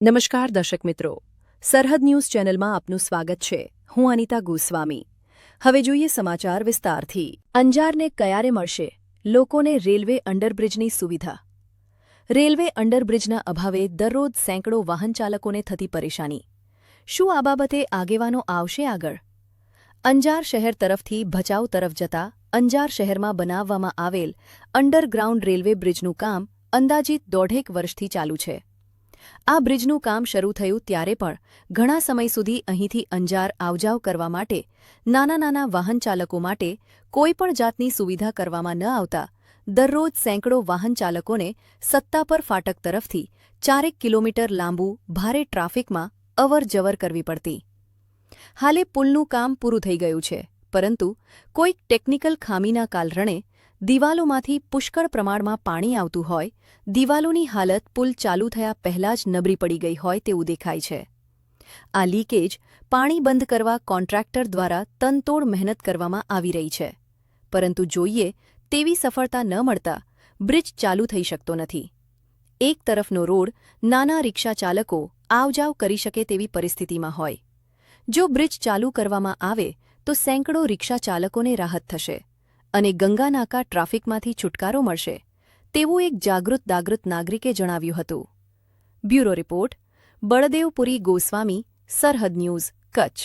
નમસ્કાર દર્શક મિત્રો, સરહદ ન્યૂઝ ચેનલમાં આપનું સ્વાગત છે. હું અનિતા ગોસ્વામી. હવે જોઈએ સમાચાર વિસ્તારથી. અંજારને ક્યારે મળશે લોકોને રેલવે અંડરબ્રિજની સુવિધા? રેલવે અંડરબ્રિજના અભાવે દરરોજ સેંકડો વાહનચાલકોને થતી પરેશાની. શું આ બાબતે આગેવાનો આવશે આગળ? અંજાર શહેર તરફથી ભચાઉ તરફ જતા અંજાર શહેરમાં બનાવવામાં આવેલ અંડરગ્રાઉન્ડ રેલવે બ્રિજનું કામ અંદાજિત 1.5 વર્ષથી ચાલુ છે. આ બ્રિજનું કામ શરૂ થયું ત્યારે પણ ઘણા સમય સુધી અહીંથી અંજાર આવજાવ કરવા માટે નાના વાહનચાલકો માટે કોઈપણ જાતની સુવિધા કરવામાં ન આવતા દરરોજ સેંકડો વાહનચાલકોને સત્તાપર ફાટક તરફથી 4 કિલોમીટર લાંબુ ભારે ટ્રાફિકમાં અવરજવર કરવી પડતી. હાલે પુલનું કામ પૂરું થઈ ગયું છે, પરંતુ કોઈક ટેકનિકલ ખામીના કારણે દિવાલોમાંથી પુષ્કળ પ્રમાણમાં પાણી આવતું હોય, દિવાલોની હાલત પુલ ચાલુ થયા પહેલાં જ નબળી પડી ગઈ હોય તેવું દેખાય છે. આ લીકેજ પાણી બંધ કરવા કોન્ટ્રાક્ટર દ્વારા તનતોડ મહેનત કરવામાં આવી રહી છે, પરંતુ જોઈએ તેવી સફળતા ન મળતા બ્રિજ ચાલુ થઈ શકતો નથી. એક તરફનો રોડ નાના રિક્ષા ચાલકો આવજાવ કરી શકે તેવી પરિસ્થિતિમાં હોય. જો બ્રિજ ચાલુ કરવામાં આવે તો સેંકડો રિક્ષા ચાલકોને રાહત થશે અને ગંગાનાકા ટ્રાફિકમાંથી છુટકારો મળશે, તેવું એક જાગૃત નાગરિકે જણાવ્યું હતું. બ્યુરો રિપોર્ટ, બળદેવપુરી ગોસ્વામી, સરહદ ન્યૂઝ, કચ્છ.